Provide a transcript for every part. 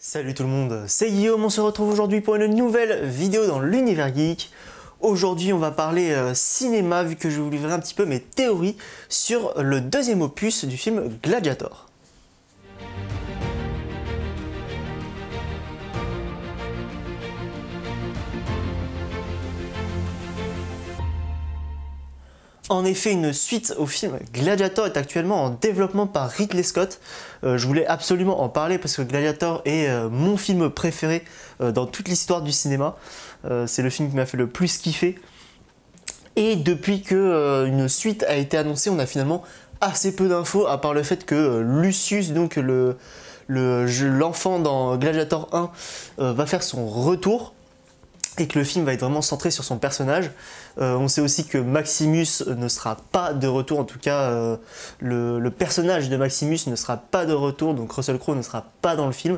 Salut tout le monde, c'est Guillaume, on se retrouve aujourd'hui pour une nouvelle vidéo dans l'univers geek. Aujourd'hui on va parler cinéma vu que je vais vous livrer un petit peu mes théories sur le deuxième opus du film Gladiator. En effet, une suite au film Gladiator est actuellement en développement par Ridley Scott. Je voulais absolument en parler parce que Gladiator est mon film préféré dans toute l'histoire du cinéma. C'est le film qui m'a fait le plus kiffer. Et depuis que une suite a été annoncée, on a finalement assez peu d'infos, à part le fait que Lucius, donc l'enfant dans Gladiator 1, va faire son retour. Et que le film va être vraiment centré sur son personnage. On sait aussi que Maximus ne sera pas de retour, en tout cas le personnage de Maximus ne sera pas de retour, donc Russell Crowe ne sera pas dans le film.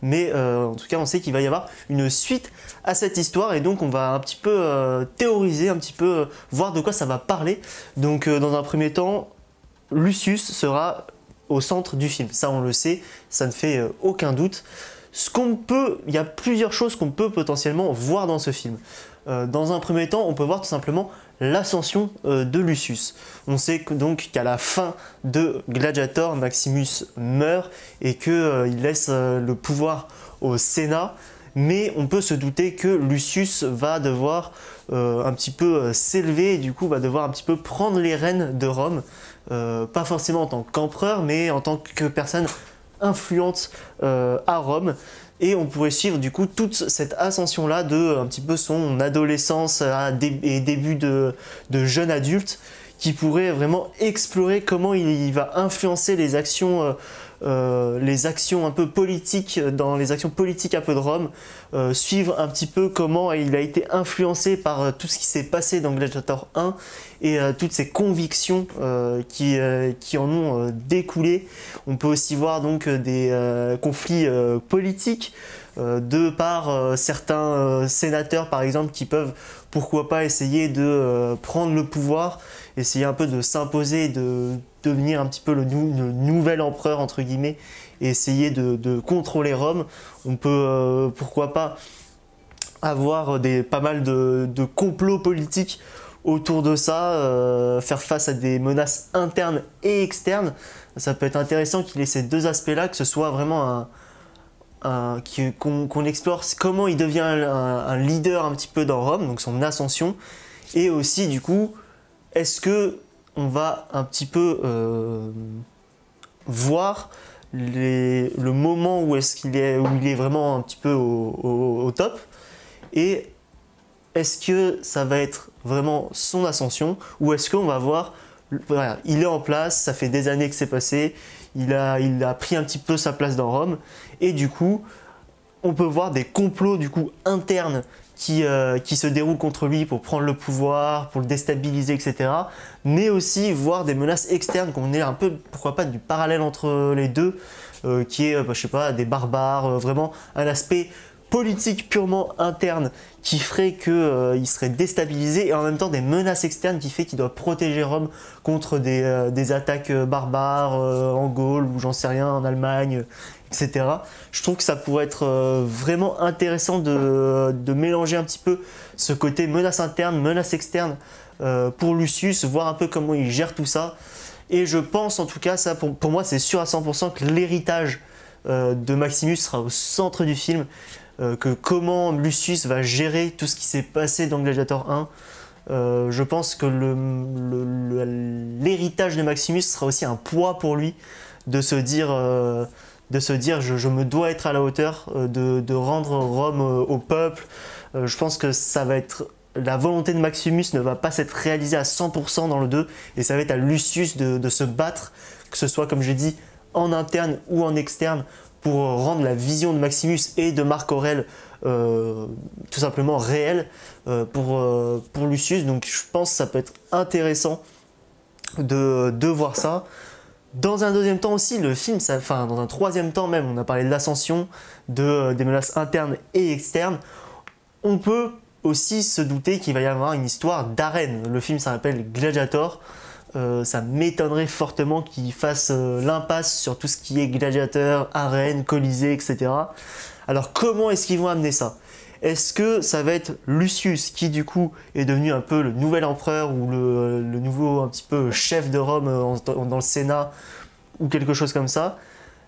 Mais en tout cas on sait qu'il va y avoir une suite à cette histoire et donc on va un petit peu théoriser, un petit peu voir de quoi ça va parler. Donc dans un premier temps, Lucius sera au centre du film, ça on le sait, ça ne fait aucun doute. Il y a plusieurs choses qu'on peut potentiellement voir dans ce film. Dans un premier temps, on peut voir tout simplement l'ascension de Lucius. On sait donc qu'à la fin de Gladiator, Maximus meurt et qu'il laisse le pouvoir au Sénat. Mais on peut se douter que Lucius va devoir un petit peu s'élever et du coup va devoir un petit peu prendre les rênes de Rome. Pas forcément en tant qu'empereur, mais en tant que personne influente à Rome, et on pourrait suivre du coup toute cette ascension là de un petit peu son adolescence et début de jeune adulte, qui pourrait vraiment explorer comment il va influencer les actions un peu politiques, dans les actions politiques un peu de Rome, suivre un petit peu comment il a été influencé par tout ce qui s'est passé dans Gladiator 1 et toutes ces convictions qui en ont découlé. On peut aussi voir donc des conflits politiques de par certains sénateurs par exemple qui peuvent pourquoi pas essayer de prendre le pouvoir, essayer un peu de s'imposer, de devenir un petit peu le nouvel empereur entre guillemets et essayer de contrôler Rome. On peut pourquoi pas avoir pas mal de complots politiques autour de ça, faire face à des menaces internes et externes. Ça peut être intéressant qu'il ait ces deux aspects-là, que ce soit vraiment qu'on explore comment il devient un leader un petit peu dans Rome, donc son ascension, et aussi du coup, est-ce que on va un petit peu voir le moment où il est vraiment un petit peu au top, et est-ce que ça va être vraiment son ascension, ou est-ce qu'on va voir, voilà, il est en place, ça fait des années que c'est passé, il a pris un petit peu sa place dans Rome, et du coup, on peut voir des complots du coup internes qui se déroulent contre lui pour prendre le pouvoir, pour le déstabiliser, etc. Mais aussi voir des menaces externes, qu'on ait un peu, pourquoi pas, du parallèle entre les deux, qui est, je sais pas, des barbares, vraiment un aspect politique purement interne qui ferait qu'il serait déstabilisé, et en même temps des menaces externes qui fait qu'il doit protéger Rome contre des attaques barbares en Gaule ou j'en sais rien, en Allemagne, etc. Je trouve que ça pourrait être vraiment intéressant de mélanger un petit peu ce côté menace interne, menace externe pour Lucius, voir un peu comment il gère tout ça. Et je pense en tout cas, ça pour moi c'est sûr à 100% que l'héritage de Maximus sera au centre du film. Que comment Lucius va gérer tout ce qui s'est passé dans Gladiator 1. Je pense que l'héritage de Maximus sera aussi un poids pour lui, de se dire je me dois être à la hauteur, de rendre Rome au peuple. Je pense que ça va être, la volonté de Maximus ne va pas s'être réalisée à 100% dans le 2, et ça va être à Lucius de se battre, que ce soit comme j'ai dit en interne ou en externe, pour rendre la vision de Maximus et de Marc Aurèle tout simplement réelle pour Lucius. Donc je pense que ça peut être intéressant de voir ça. Dans un deuxième temps aussi, le film, enfin dans un troisième temps même, on a parlé de l'ascension, des menaces internes et externes. On peut aussi se douter qu'il va y avoir une histoire d'arène. Le film s'appelle Gladiator. ça m'étonnerait fortement qu'il fasse l'impasse sur tout ce qui est gladiateur, arène, colisée, etc. Alors comment est-ce qu'ils vont amener ça? Est-ce que ça va être Lucius qui du coup est devenu un peu le nouvel empereur ou le nouveau un petit peu chef de Rome dans le Sénat ou quelque chose comme ça?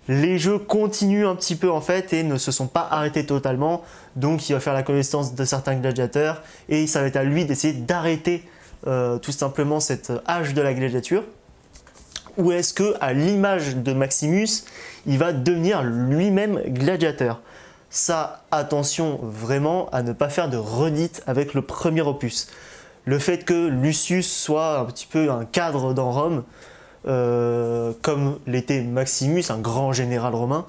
Les jeux continuent un petit peu en fait et ne se sont pas arrêtés totalement, donc il va faire la connaissance de certains gladiateurs et ça va être à lui d'essayer d'arrêter tout simplement cette âge de la gladiature. Ou est-ce que, à l'image de Maximus, il va devenir lui-même gladiateur? Ça, attention vraiment à ne pas faire de redite avec le premier opus. Le fait que Lucius soit un petit peu un cadre dans Rome, comme l'était Maximus, un grand général romain,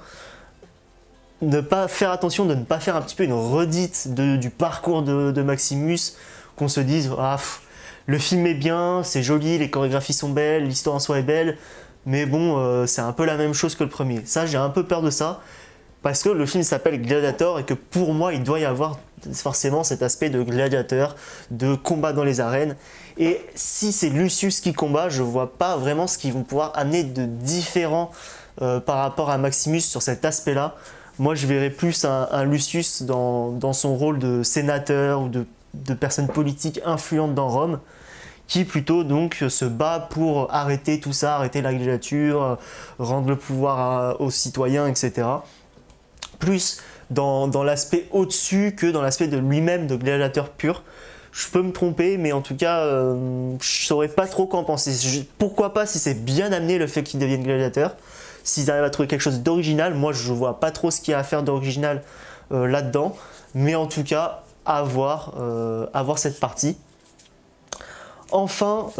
ne pas faire attention de ne pas faire un petit peu une redite du parcours de Maximus, qu'on se dise ah, le film est bien, c'est joli, les chorégraphies sont belles, l'histoire en soi est belle, mais bon, c'est un peu la même chose que le premier. Ça, j'ai un peu peur de ça, parce que le film s'appelle Gladiator et que pour moi, il doit y avoir forcément cet aspect de gladiateur, de combat dans les arènes. Et si c'est Lucius qui combat, je vois pas vraiment ce qu'ils vont pouvoir amener de différent par rapport à Maximus sur cet aspect-là. Moi, je verrais plus un Lucius dans son rôle de sénateur ou de personne politique influente dans Rome, qui plutôt donc se bat pour arrêter tout ça, arrêter la gladiature, rendre le pouvoir aux citoyens, etc. Plus dans l'aspect au-dessus que dans l'aspect de lui-même de gladiateur pur. Je peux me tromper, mais en tout cas, je saurais pas trop quoi en penser. Pourquoi pas si c'est bien amené le fait qu'il devienne gladiateur, s'ils arrivent à trouver quelque chose d'original. Moi, je vois pas trop ce qu'il y a à faire d'original là-dedans, mais en tout cas, à voir cette partie. Enfin,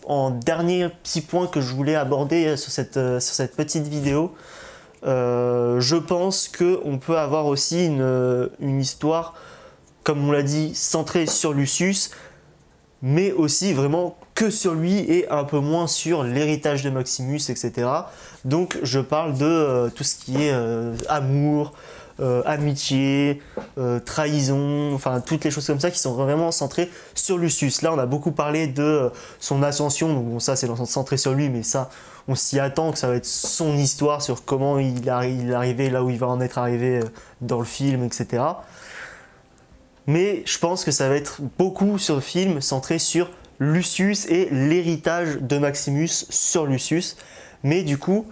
en dernier petit point que je voulais aborder sur cette petite vidéo, je pense qu'on peut avoir aussi une histoire, comme on l'a dit, centrée sur Lucius, mais aussi vraiment que sur lui et un peu moins sur l'héritage de Maximus, etc. Donc je parle de tout ce qui est amour, amitié, trahison, enfin toutes les choses comme ça qui sont vraiment centrées sur Lucius. Là on a beaucoup parlé de son ascension, donc bon, ça c'est centré sur lui, mais ça on s'y attend que ça va être son histoire sur comment il est arrivé là où il va en être arrivé dans le film, etc. Mais je pense que ça va être beaucoup sur le film centré sur Lucius et l'héritage de Maximus sur Lucius. Mais du coup,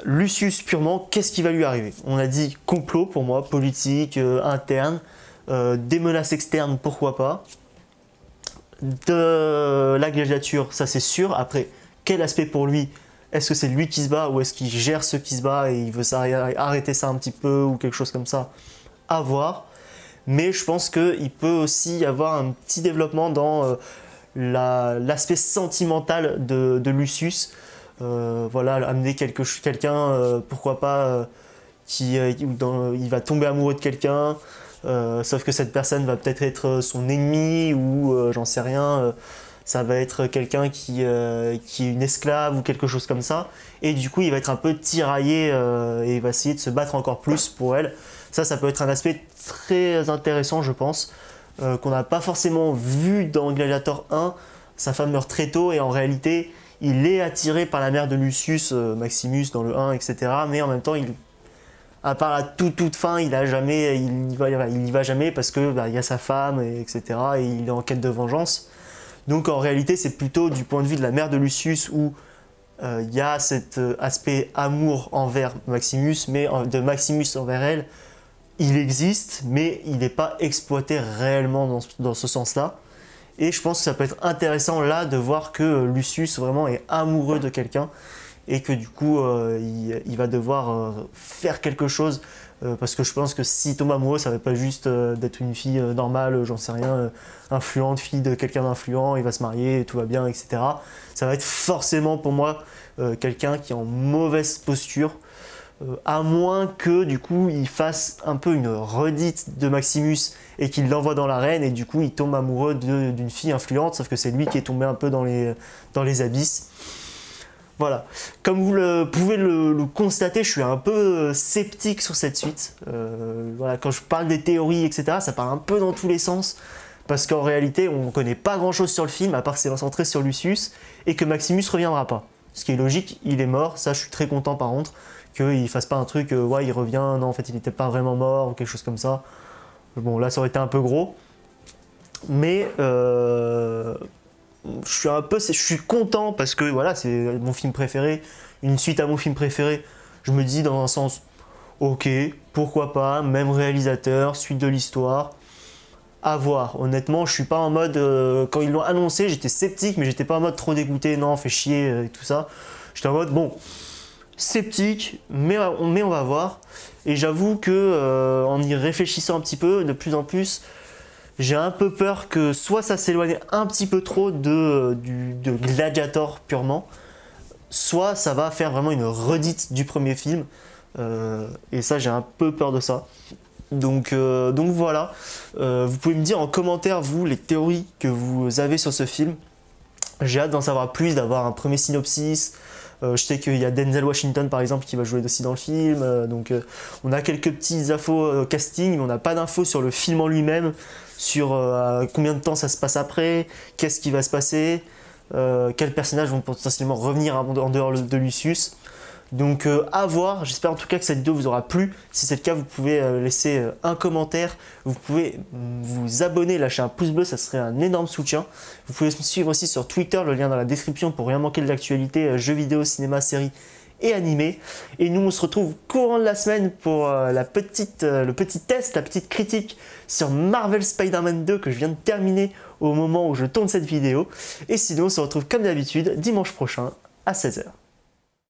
Lucius purement, qu'est-ce qui va lui arriver? On a dit complot pour moi, politique, interne, des menaces externes, pourquoi pas. De la gladiature, ça c'est sûr. Après, quel aspect pour lui? Est-ce que c'est lui qui se bat ou est-ce qu'il gère ceux qui se battent et il veut arrêter ça un petit peu ou quelque chose comme ça? À voir. Mais je pense qu'il peut aussi y avoir un petit développement dans l'aspect sentimental de Lucius. Voilà, amener quelqu'un, pourquoi pas, il va tomber amoureux de quelqu'un, sauf que cette personne va peut-être être son ennemi ou j'en sais rien, ça va être quelqu'un qui est une esclave ou quelque chose comme ça. Et du coup, il va être un peu tiraillé et il va essayer de se battre encore plus pour elle. Ça peut être un aspect très intéressant, je pense, qu'on n'a pas forcément vu dans Gladiator 1. Sa femme meurt très tôt et en réalité, il est attiré par la mère de Lucius, Maximus dans le 1, etc. Mais en même temps, à part la toute fin, il y va jamais parce que il y a sa femme, etc. Et il est en quête de vengeance. Donc en réalité, c'est plutôt du point de vue de la mère de Lucius où il y a cet aspect amour envers Maximus, mais de Maximus envers elle, il existe, mais il n'est pas exploité réellement dans ce sens-là. Et je pense que ça peut être intéressant là de voir que Lucius vraiment est amoureux de quelqu'un et que du coup il va devoir faire quelque chose parce que je pense que s'il tombe amoureux, ça ne va pas juste d'être une fille normale, j'en sais rien, influente, fille de quelqu'un d'influent, il va se marier, tout va bien, etc. Ça va être forcément pour moi quelqu'un qui est en mauvaise posture. À moins que du coup il fasse un peu une redite de Maximus et qu'il l'envoie dans l'arène et du coup il tombe amoureux d'une fille influente, sauf que c'est lui qui est tombé un peu dans les abysses. Voilà, comme vous pouvez le constater, je suis un peu sceptique sur cette suite. Voilà, quand je parle des théories, etc., ça part un peu dans tous les sens. parce qu'en réalité, on ne connaît pas grand-chose sur le film, à part que c'est centré sur Lucius, et que Maximus reviendra pas. Ce qui est logique, il est mort, ça je suis très content par contre, qu'il fasse pas un truc, ouais il revient, non en fait il n'était pas vraiment mort, ou quelque chose comme ça. Bon là ça aurait été un peu gros, mais je suis content parce que voilà, c'est mon film préféré, une suite à mon film préféré. Je me dis dans un sens, ok, pourquoi pas, même réalisateur, suite de l'histoire, à voir. Honnêtement, je suis pas en mode, quand ils l'ont annoncé, j'étais sceptique, mais j'étais pas en mode trop dégoûté, non, fait chier et tout ça. J'étais en mode, bon, sceptique, mais on va voir. Et j'avoue que en y réfléchissant un petit peu, de plus en plus, j'ai un peu peur que soit ça s'éloigne un petit peu trop de Gladiator purement, soit ça va faire vraiment une redite du premier film. Et ça, j'ai un peu peur de ça. Donc voilà. Vous pouvez me dire en commentaire, vous, les théories que vous avez sur ce film. J'ai hâte d'en savoir plus, d'avoir un premier synopsis. Je sais qu'il y a Denzel Washington par exemple qui va jouer aussi dans le film, donc on a quelques petites infos casting, mais on n'a pas d'infos sur le film en lui-même, sur combien de temps ça se passe après, qu'est-ce qui va se passer, quels personnages vont potentiellement revenir en dehors de Lucius. Donc à voir, j'espère en tout cas que cette vidéo vous aura plu. Si c'est le cas, vous pouvez laisser un commentaire, vous pouvez vous abonner, lâcher un pouce bleu, ça serait un énorme soutien. Vous pouvez me suivre aussi sur Twitter, le lien dans la description pour rien manquer de l'actualité jeux vidéo, cinéma, séries et animés. Et nous on se retrouve courant de la semaine pour le petit test, la petite critique sur Marvel Spider-Man 2 que je viens de terminer au moment où je tourne cette vidéo. Et sinon on se retrouve comme d'habitude dimanche prochain à 16 h.